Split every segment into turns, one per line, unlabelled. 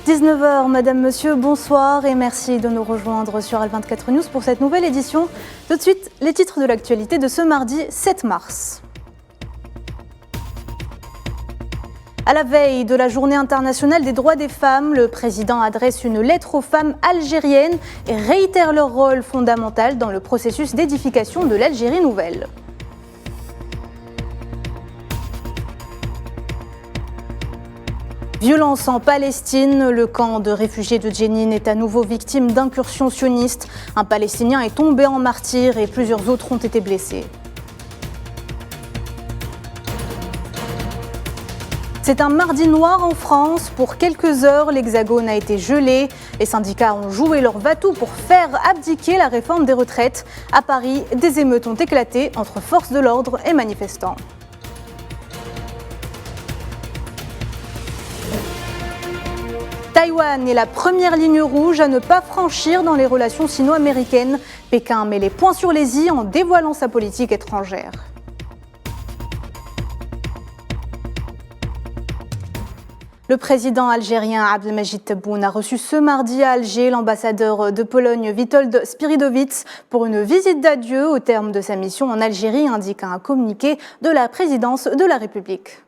19 h, Madame, Monsieur, bonsoir et merci de nous rejoindre sur Al24 News pour cette nouvelle édition. Tout de suite, les titres de l'actualité de ce mardi 7 mars. À la veille de la Journée internationale des droits des femmes, le président adresse une lettre aux femmes algériennes et réitère leur rôle fondamental dans le processus d'édification de l'Algérie nouvelle. Violence en Palestine, le camp de réfugiés de Jenin est à nouveau victime d'incursions sionistes. Un Palestinien est tombé en martyr et plusieurs autres ont été blessés. C'est un mardi noir en France. Pour quelques heures, l'Hexagone a été gelé. Les syndicats ont joué leur va-tout pour faire abdiquer la réforme des retraites. À Paris, des émeutes ont éclaté entre forces de l'ordre et manifestants. Taïwan est la première ligne rouge à ne pas franchir dans les relations sino-américaines. Pékin met les points sur les i en dévoilant sa politique étrangère. Le président algérien Abdelmadjid Tebboune a reçu ce mardi à Alger l'ambassadeur de Pologne Witold Spiridowicz pour une visite d'adieu au terme de sa mission en Algérie, indique un communiqué de la présidence de la République.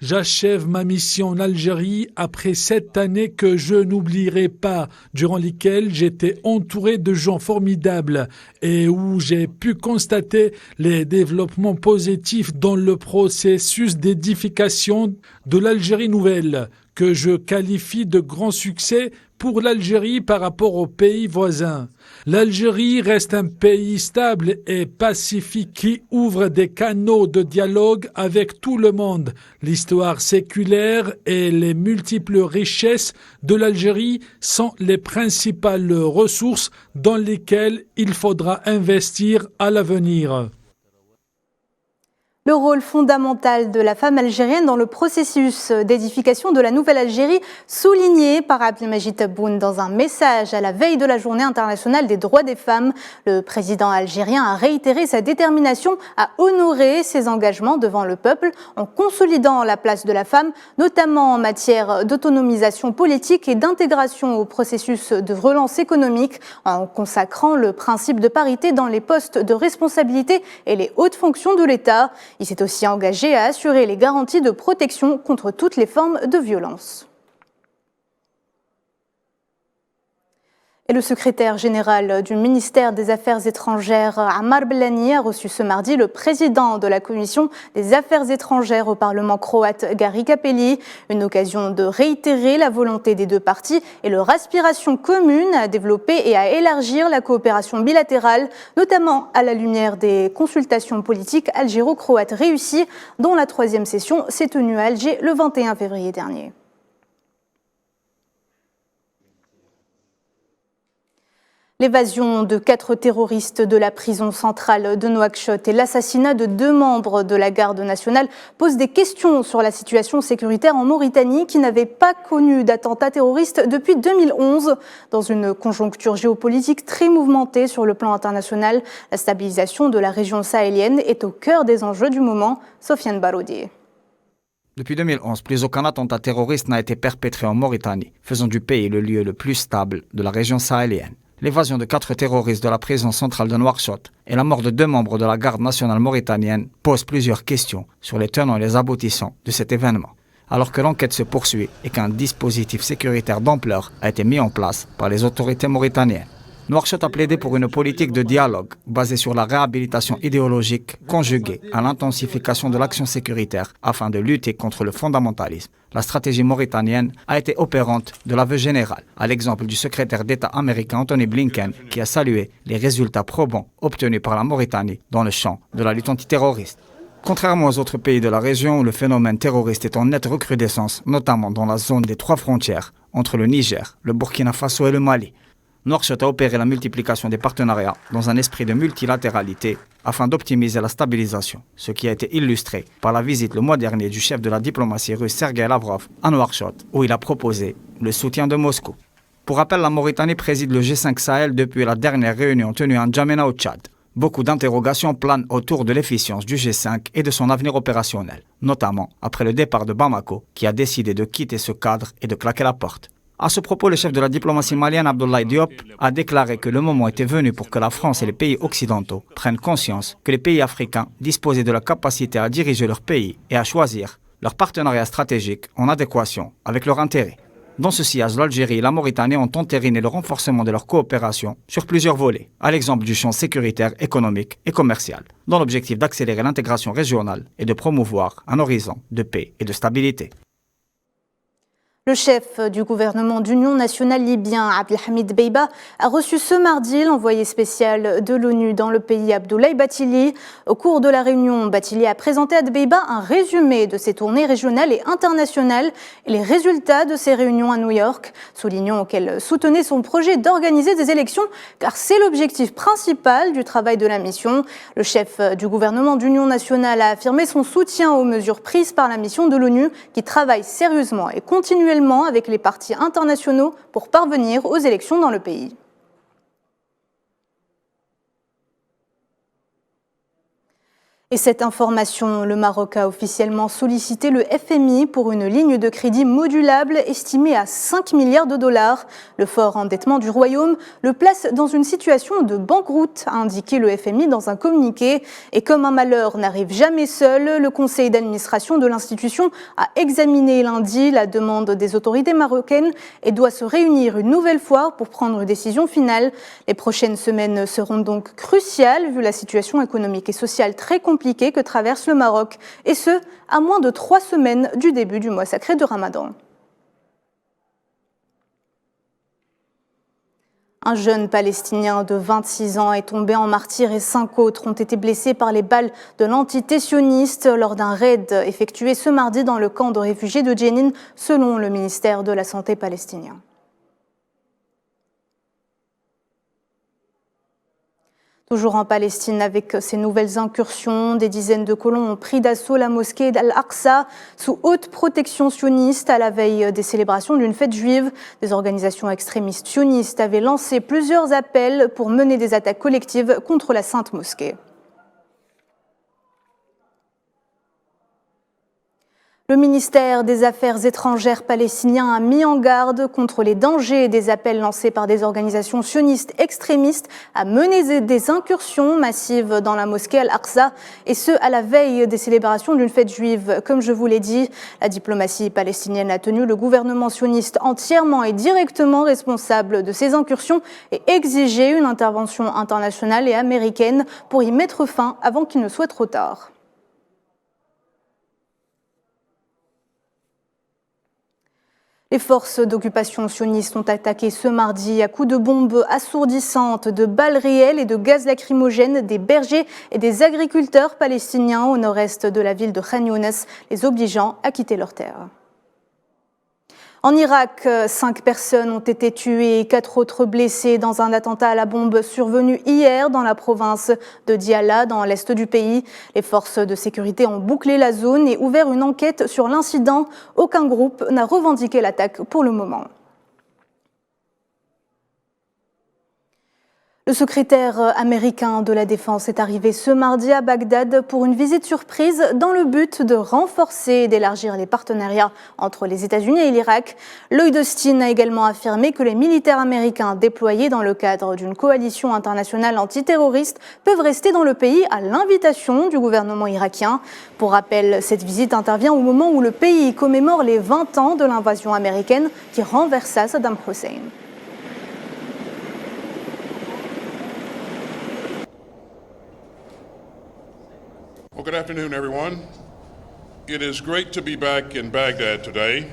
J'achève ma mission en Algérie après 7 années que je n'oublierai pas, durant lesquelles j'étais entouré de gens formidables et où j'ai pu constater les développements positifs dans le processus d'édification de l'Algérie nouvelle, que je qualifie de grand succès pour l'Algérie par rapport aux pays voisins. L'Algérie reste un pays stable et pacifique qui ouvre des canaux de dialogue avec tout le monde. L'histoire séculaire et les multiples richesses de l'Algérie sont les principales ressources dans lesquelles il faudra investir à l'avenir.
Le rôle fondamental de la femme algérienne dans le processus d'édification de la nouvelle Algérie, souligné par Abdelmadjid Tebboune dans un message à la veille de la Journée internationale des droits des femmes. Le président algérien a réitéré sa détermination à honorer ses engagements devant le peuple en consolidant la place de la femme, notamment en matière d'autonomisation politique et d'intégration au processus de relance économique, en consacrant le principe de parité dans les postes de responsabilité et les hautes fonctions de l'État. Il s'est aussi engagé à assurer les garanties de protection contre toutes les formes de violence. Et le secrétaire général du ministère des Affaires étrangères, Amar Bellani, a reçu ce mardi le président de la Commission des Affaires étrangères au Parlement croate, Gari Cappelli. Une occasion de réitérer la volonté des deux parties et leur aspiration commune à développer et à élargir la coopération bilatérale, notamment à la lumière des consultations politiques algéro-croates réussies, dont la 3e session s'est tenue à Alger le 21 février dernier. L'évasion de 4 terroristes de la prison centrale de Nouakchott et l'assassinat de 2 membres de la garde nationale posent des questions sur la situation sécuritaire en Mauritanie qui n'avait pas connu d'attentats terroristes depuis 2011. Dans une conjoncture géopolitique très mouvementée sur le plan international, la stabilisation de la région sahélienne est au cœur des enjeux du moment. Sofiane Baroudi.
Depuis 2011, plus aucun attentat terroriste n'a été perpétré en Mauritanie, faisant du pays le lieu le plus stable de la région sahélienne. L'évasion de 4 terroristes de la prison centrale de Nouakchott et la mort de 2 membres de la garde nationale mauritanienne posent plusieurs questions sur les tenants et les aboutissants de cet événement. Alors que l'enquête se poursuit et qu'un dispositif sécuritaire d'ampleur a été mis en place par les autorités mauritaniennes. Nouakchott a plaidé pour une politique de dialogue basée sur la réhabilitation idéologique conjuguée à l'intensification de l'action sécuritaire afin de lutter contre le fondamentalisme. La stratégie mauritanienne a été opérante de l'aveu général, à l'exemple du secrétaire d'État américain Anthony Blinken qui a salué les résultats probants obtenus par la Mauritanie dans le champ de la lutte antiterroriste. Contrairement aux autres pays de la région où le phénomène terroriste est en nette recrudescence, notamment dans la zone des 3 frontières entre le Niger, le Burkina Faso et le Mali, Nouakchott a opéré la multiplication des partenariats dans un esprit de multilatéralité afin d'optimiser la stabilisation, ce qui a été illustré par la visite le mois dernier du chef de la diplomatie russe Sergei Lavrov à Nouakchott, où il a proposé le soutien de Moscou. Pour rappel, la Mauritanie préside le G5 Sahel depuis la dernière réunion tenue en N'Djamena au Tchad. Beaucoup d'interrogations planent autour de l'efficience du G5 et de son avenir opérationnel, notamment après le départ de Bamako, qui a décidé de quitter ce cadre et de claquer la porte. À ce propos, le chef de la diplomatie malienne, Abdoulaye Diop, a déclaré que le moment était venu pour que la France et les pays occidentaux prennent conscience que les pays africains disposaient de la capacité à diriger leur pays et à choisir leur partenariat stratégique en adéquation avec leurs intérêts. Dans ce sillage, l'Algérie et la Mauritanie ont entériné le renforcement de leur coopération sur plusieurs volets, à l'exemple du champ sécuritaire, économique et commercial, dans l'objectif d'accélérer l'intégration régionale et de promouvoir un horizon de paix et de stabilité.
Le chef du gouvernement d'union nationale libyen, Abdelhamid Beiba, a reçu ce mardi l'envoyé spécial de l'ONU dans le pays, Abdoulaye Bathily. Au cours de la réunion, Bathily a présenté à Beiba un résumé de ses tournées régionales et internationales et les résultats de ses réunions à New York, soulignant qu'elle soutenait son projet d'organiser des élections, car c'est l'objectif principal du travail de la mission. Le chef du gouvernement d'union nationale a affirmé son soutien aux mesures prises par la mission de l'ONU, qui travaille sérieusement et continuellement avec les partis internationaux pour parvenir aux élections dans le pays. Et cette information, le Maroc a officiellement sollicité le FMI pour une ligne de crédit modulable estimée à 5 milliards de dollars. Le fort endettement du Royaume le place dans une situation de banqueroute, a indiqué le FMI dans un communiqué. Et comme un malheur n'arrive jamais seul, le conseil d'administration de l'institution a examiné lundi la demande des autorités marocaines et doit se réunir une nouvelle fois pour prendre une décision finale. Les prochaines semaines seront donc cruciales vu la situation économique et sociale très compliquée que traverse le Maroc, et ce, à moins de 3 semaines du début du mois sacré de Ramadan. Un jeune Palestinien de 26 ans est tombé en martyr et 5 autres ont été blessés par les balles de l'entité sioniste lors d'un raid effectué ce mardi dans le camp de réfugiés de Jenin, selon le ministère de la Santé palestinien. Toujours en Palestine, avec ces nouvelles incursions, des dizaines de colons ont pris d'assaut la mosquée d'Al-Aqsa sous haute protection sioniste à la veille des célébrations d'une fête juive. Des organisations extrémistes sionistes avaient lancé plusieurs appels pour mener des attaques collectives contre la Sainte Mosquée. Le ministère des Affaires étrangères palestinien a mis en garde contre les dangers des appels lancés par des organisations sionistes extrémistes à mener des incursions massives dans la mosquée Al-Aqsa, et ce à la veille des célébrations d'une fête juive. Comme je vous l'ai dit, la diplomatie palestinienne a tenu le gouvernement sioniste entièrement et directement responsable de ces incursions et exigé une intervention internationale et américaine pour y mettre fin avant qu'il ne soit trop tard. Les forces d'occupation sionistes ont attaqué ce mardi à coups de bombes assourdissantes, de balles réelles et de gaz lacrymogènes des bergers et des agriculteurs palestiniens au nord-est de la ville de Khan Younes, les obligeant à quitter leurs terres. En Irak, 5 personnes ont été tuées et 4 autres blessées dans un attentat à la bombe survenu hier dans la province de Diyala, dans l'est du pays. Les forces de sécurité ont bouclé la zone et ouvert une enquête sur l'incident. Aucun groupe n'a revendiqué l'attaque pour le moment. Le secrétaire américain de la Défense est arrivé ce mardi à Bagdad pour une visite surprise dans le but de renforcer et d'élargir les partenariats entre les États-Unis et l'Irak. Lloyd Austin a également affirmé que les militaires américains déployés dans le cadre d'une coalition internationale antiterroriste peuvent rester dans le pays à l'invitation du gouvernement irakien. Pour rappel, cette visite intervient au moment où le pays commémore les 20 ans de l'invasion américaine qui renversa Saddam Hussein.
Well, good afternoon, everyone. It is great to be back in Baghdad today.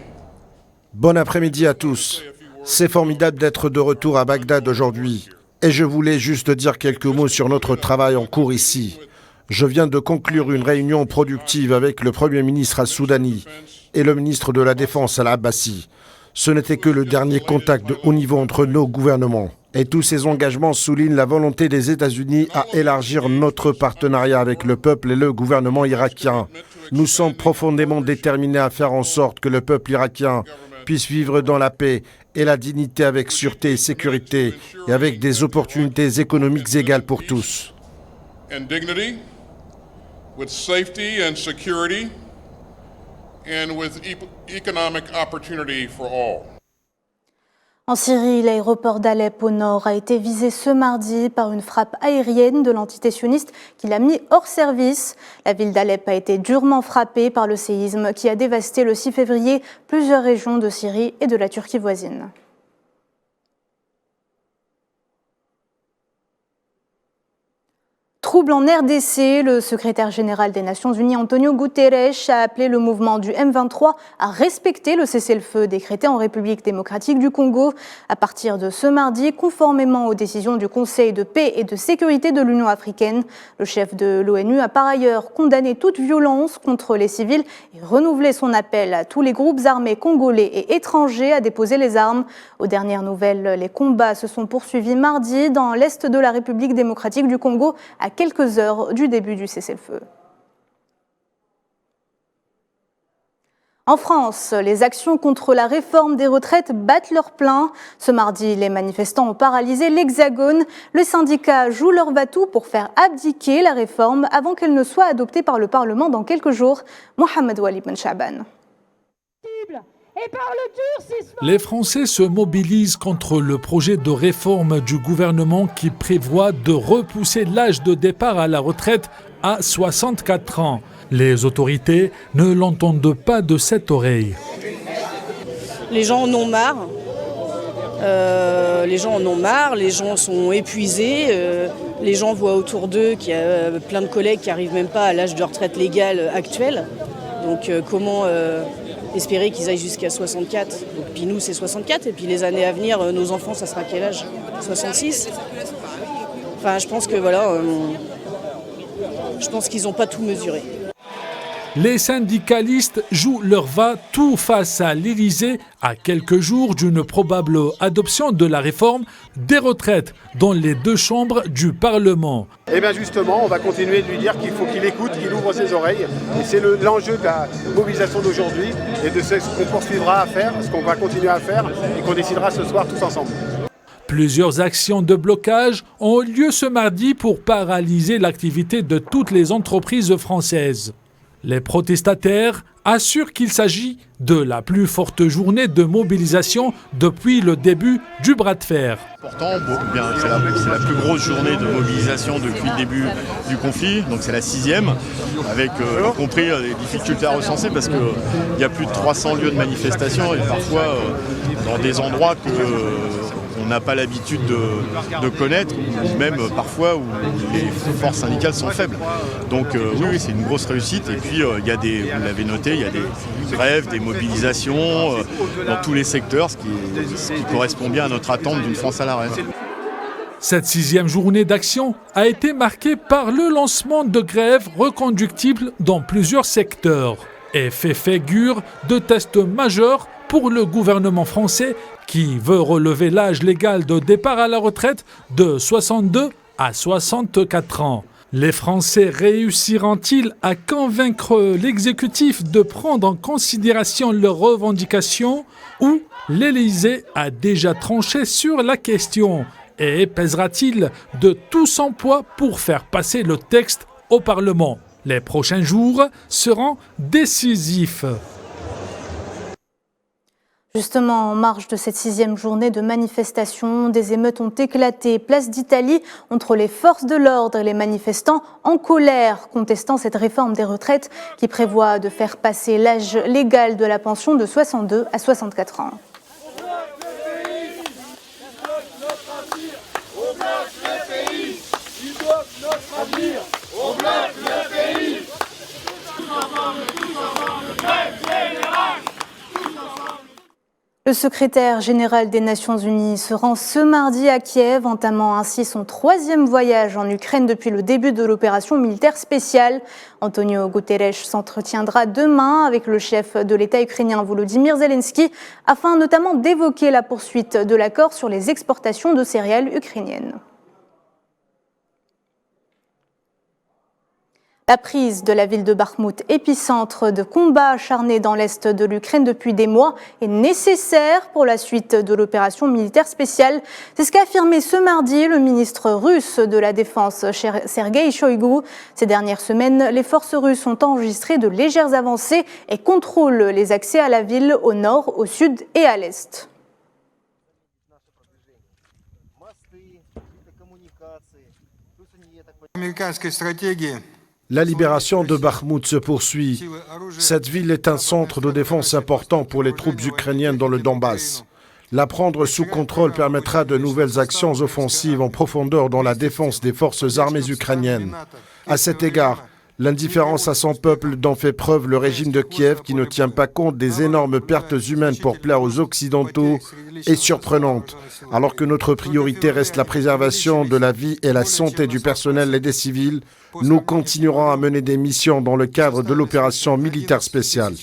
Bon après-midi à tous. C'est formidable d'être de retour à Bagdad aujourd'hui. Et je voulais juste dire quelques mots sur notre travail en cours ici. Je viens de conclure une réunion productive avec le Premier ministre al-Soudani et le ministre de la Défense al-Abbasi. Ce n'était que le dernier contact de haut niveau entre nos gouvernements. Et tous ces engagements soulignent la volonté des États-Unis à élargir notre partenariat avec le peuple et le gouvernement irakien. Nous sommes profondément déterminés à faire en sorte que le peuple irakien puisse vivre dans la paix et la dignité avec sûreté et sécurité et avec des opportunités économiques égales pour tous.
and dignity, with safety and security, and with economic opportunity for all.
En Syrie, l'aéroport d'Alep au nord a été visé ce mardi par une frappe aérienne de l'entité sioniste qui l'a mis hors service. La ville d'Alep a été durement frappée par le séisme qui a dévasté le 6 février plusieurs régions de Syrie et de la Turquie voisine. Trouble en RDC, le secrétaire général des Nations Unies Antonio Guterres a appelé le mouvement du M23 à respecter le cessez-le-feu décrété en République démocratique du Congo. À partir de ce mardi, conformément aux décisions du Conseil de paix et de sécurité de l'Union africaine, le chef de l'ONU a par ailleurs condamné toute violence contre les civils et renouvelé son appel à tous les groupes armés congolais et étrangers à déposer les armes. Aux dernières nouvelles, les combats se sont poursuivis mardi dans l'est de la République démocratique du Congo à quelques heures du début du cessez-le-feu. En France, les actions contre la réforme des retraites battent leur plein. Ce mardi, les manifestants ont paralysé l'Hexagone. Le syndicat joue leur va-tout pour faire abdiquer la réforme avant qu'elle ne soit adoptée par le Parlement dans quelques jours. Mohamed Walid Ben Chaban.
Les Français se mobilisent contre le projet de réforme du gouvernement qui prévoit de repousser l'âge de départ à la retraite à 64 ans. Les autorités ne l'entendent pas de cette oreille.
Les gens en ont marre. Les gens sont épuisés. Les gens voient autour d'eux qu'il y a plein de collègues qui n'arrivent même pas à l'âge de retraite légal actuel. Donc comment espérer qu'ils aillent jusqu'à 64. Donc, puis nous, c'est 64. Et puis les années à venir, nos enfants, ça sera quel âge ? 66 ? Enfin, je pense que je pense qu'ils n'ont pas tout mesuré.
Les syndicalistes jouent leur va-tout face à l'Élysée à quelques jours d'une probable adoption de la réforme des retraites dans les deux chambres du Parlement.
Et bien justement, on va continuer de lui dire qu'il faut qu'il écoute, qu'il ouvre ses oreilles. Et c'est l'enjeu de la mobilisation d'aujourd'hui et de ce qu'on poursuivra à faire, ce qu'on va continuer à faire et qu'on décidera ce soir tous ensemble.
Plusieurs actions de blocage ont lieu ce mardi pour paralyser l'activité de toutes les entreprises françaises. Les protestataires assurent qu'il s'agit de la plus forte journée de mobilisation depuis le début du bras de fer.
Pourtant, c'est la plus grosse journée de mobilisation depuis le début du conflit, donc c'est la 6e, avec y compris des difficultés à recenser parce qu'il y a plus de 300 lieux de manifestation et parfois dans des endroits qu'on n'a pas l'habitude de connaître, ou même parfois où les forces syndicales sont faibles. Donc oui, c'est une grosse réussite. Et puis il y a vous l'avez noté, il y a des grèves, des mobilisations dans tous les secteurs, ce qui correspond bien à notre attente d'une France à l'arrêt.
Cette 6e journée d'action a été marquée par le lancement de grèves reconductibles dans plusieurs secteurs et fait figure de test majeur pour le gouvernement français qui veut relever l'âge légal de départ à la retraite de 62 à 64 ans. Les Français réussiront-ils à convaincre l'exécutif de prendre en considération leurs revendications ou l'Élysée a déjà tranché sur la question et pèsera-t-il de tout son poids pour faire passer le texte au Parlement ? Les prochains jours seront décisifs.
Justement, en marge de cette 6e journée de manifestation, des émeutes ont éclaté place d'Italie entre les forces de l'ordre et les manifestants en colère, contestant cette réforme des retraites qui prévoit de faire passer l'âge légal de la pension de 62 à 64 ans. Le secrétaire général des Nations Unies se rend ce mardi à Kiev, entamant ainsi son 3e voyage en Ukraine depuis le début de l'opération militaire spéciale. Antonio Guterres s'entretiendra demain avec le chef de l'État ukrainien Volodymyr Zelensky, afin notamment d'évoquer la poursuite de l'accord sur les exportations de céréales ukrainiennes. La prise de la ville de Bakhmout, épicentre de combats acharnés dans l'est de l'Ukraine depuis des mois, est nécessaire pour la suite de l'opération militaire spéciale. C'est ce qu'a affirmé ce mardi le ministre russe de la Défense, Sergueï Shoïgu. Ces dernières semaines, les forces russes ont enregistré de légères avancées et contrôlent les accès à la ville au nord, au sud et à l'est.
La libération de Bakhmout se poursuit. Cette ville est un centre de défense important pour les troupes ukrainiennes dans le Donbass. La prendre sous contrôle permettra de nouvelles actions offensives en profondeur dans la défense des forces armées ukrainiennes. À cet égard, l'indifférence à son peuple dont fait preuve le régime de Kiev, qui ne tient pas compte des énormes pertes humaines pour plaire aux Occidentaux, est surprenante, alors que notre priorité reste la préservation de la vie et la santé du personnel et des civils. Nous continuerons à mener des missions dans le cadre de l'opération militaire spéciale.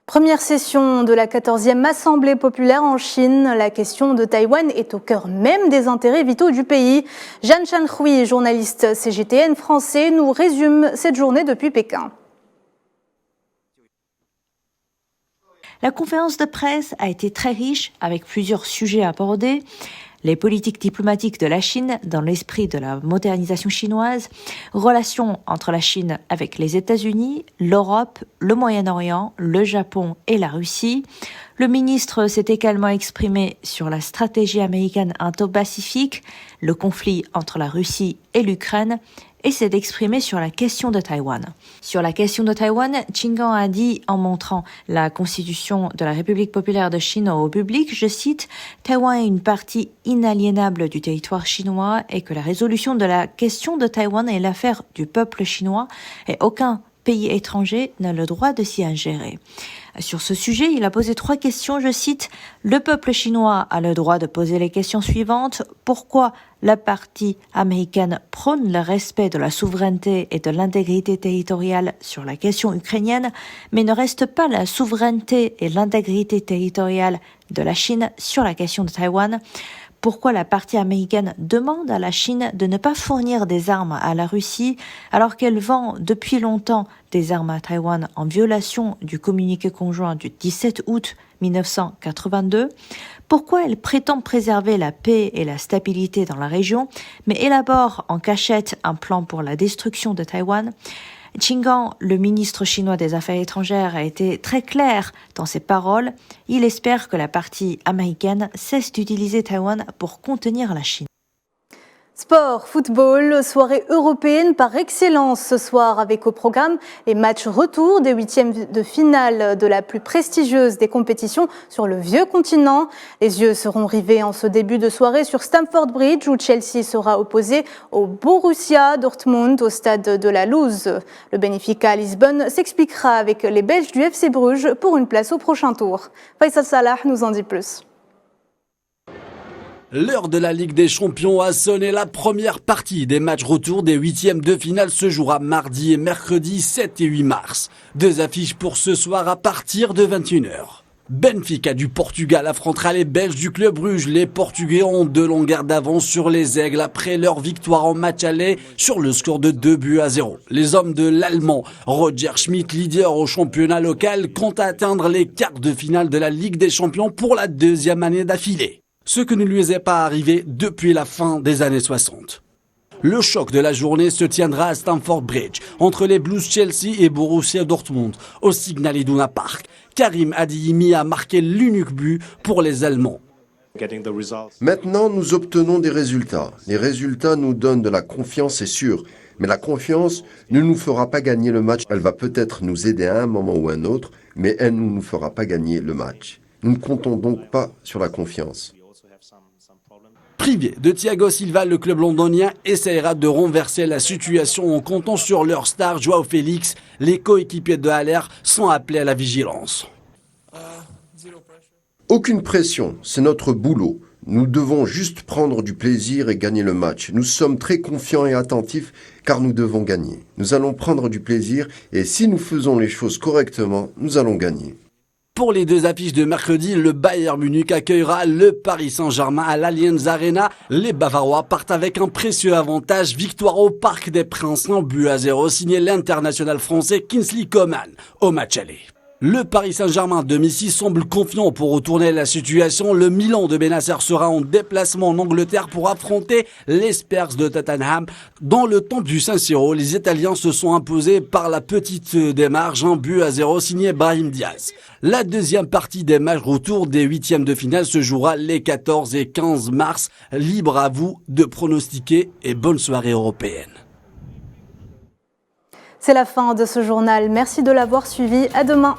Première session de la 14e Assemblée populaire en Chine. La question de Taïwan est au cœur même des intérêts vitaux du pays. Jeanne Chanhui, journaliste CGTN français, nous résume cette journée depuis Pékin.
La conférence de presse a été très riche avec plusieurs sujets abordés. Les politiques diplomatiques de la Chine dans l'esprit de la modernisation chinoise, relations entre la Chine avec les États-Unis, l'Europe, le Moyen-Orient, le Japon et la Russie. Le ministre s'est également exprimé sur la stratégie américaine Indo-Pacifique, le conflit entre la Russie et l'Ukraine, et s'est exprimé sur la question de Taïwan. Sur la question de Taïwan, Qin Gang a dit, en montrant la constitution de la République populaire de Chine au public, je cite, « Taïwan est une partie inaliénable du territoire chinois et que la résolution de la question de Taïwan est l'affaire du peuple chinois et aucun pays étranger n'a le droit de s'y ingérer. » Sur ce sujet, il a posé 3 questions, je cite, « Le peuple chinois a le droit de poser les questions suivantes. Pourquoi la partie américaine prône le respect de la souveraineté et de l'intégrité territoriale sur la question ukrainienne, mais ne reste pas la souveraineté et l'intégrité territoriale de la Chine sur la question de Taïwan ? Pourquoi la partie américaine demande à la Chine de ne pas fournir des armes à la Russie alors qu'elle vend depuis longtemps des armes à Taïwan en violation du communiqué conjoint du 17 août 1982 ? Pourquoi elle prétend préserver la paix et la stabilité dans la région, mais élabore en cachette un plan pour la destruction de Taïwan ? Qin Gang, le ministre chinois des Affaires étrangères, a été très clair dans ses paroles. Il espère que la partie américaine cesse d'utiliser Taïwan pour contenir la Chine.
Sport, football, soirée européenne par excellence ce soir avec au programme les matchs retour des 8e de finale de la plus prestigieuse des compétitions sur le vieux continent. Les yeux seront rivés en ce début de soirée sur Stamford Bridge où Chelsea sera opposé au Borussia Dortmund au stade de la Luz. Le Benfica à Lisbonne s'expliquera avec les Belges du FC Bruges pour une place au prochain tour. Faisal Salah nous en dit plus.
L'heure de la Ligue des Champions a sonné. La première partie des matchs retour des 8e de finale se jouera mardi et mercredi 7 et 8 mars. 2 affiches pour ce soir à partir de 21h. Benfica du Portugal affrontera les Belges du Club Bruges. Les Portugais ont 2 longueurs d'avance sur les Aigles après leur victoire en match aller sur le score de 2-0. Les hommes de l'Allemand Roger Schmidt, leader au championnat local, comptent atteindre les quarts de finale de la Ligue des Champions pour la 2e année d'affilée. Ce que ne lui est pas arrivé depuis la fin des années 60. Le choc de la journée se tiendra à Stamford Bridge, entre les Blues Chelsea et Borussia Dortmund, au Signal Iduna Park. Karim Adeyemi a marqué l'unique but pour les Allemands.
Maintenant, nous obtenons des résultats. Les résultats nous donnent de la confiance, c'est sûr. Mais la confiance ne nous fera pas gagner le match. Elle va peut-être nous aider à un moment ou un autre, mais elle ne nous fera pas gagner le match. Nous ne comptons donc pas sur la confiance.
Privé de Thiago Silva, le club londonien essaiera de renverser la situation en comptant sur leur star Joao Félix. Les coéquipiers de Haller sont appelés à la vigilance.
Aucune pression, c'est notre boulot. Nous devons juste prendre du plaisir et gagner le match. Nous sommes très confiants et attentifs car nous devons gagner. Nous allons prendre du plaisir et si nous faisons les choses correctement, nous allons gagner.
Pour les deux affiches de mercredi, le Bayern Munich accueillera le Paris Saint-Germain à l'Allianz Arena. Les Bavarois partent avec un précieux avantage. Victoire au Parc des Princes, 1-0, signé l'international français Kingsley Coman au match aller. Le Paris Saint-Germain à domicile semble confiant pour retourner la situation. Le Milan de Benasser sera en déplacement en Angleterre pour affronter les Spurs de Tottenham. Dans le temple du San-Siro, les Italiens se sont imposés par la petite démarche, 1-0 signé Brahim Diaz. La deuxième partie des matchs retour des huitièmes de finale se jouera les 14 et 15 mars. Libre à vous de pronostiquer et bonne soirée européenne.
C'est la fin de ce journal. Merci de l'avoir suivi. À demain.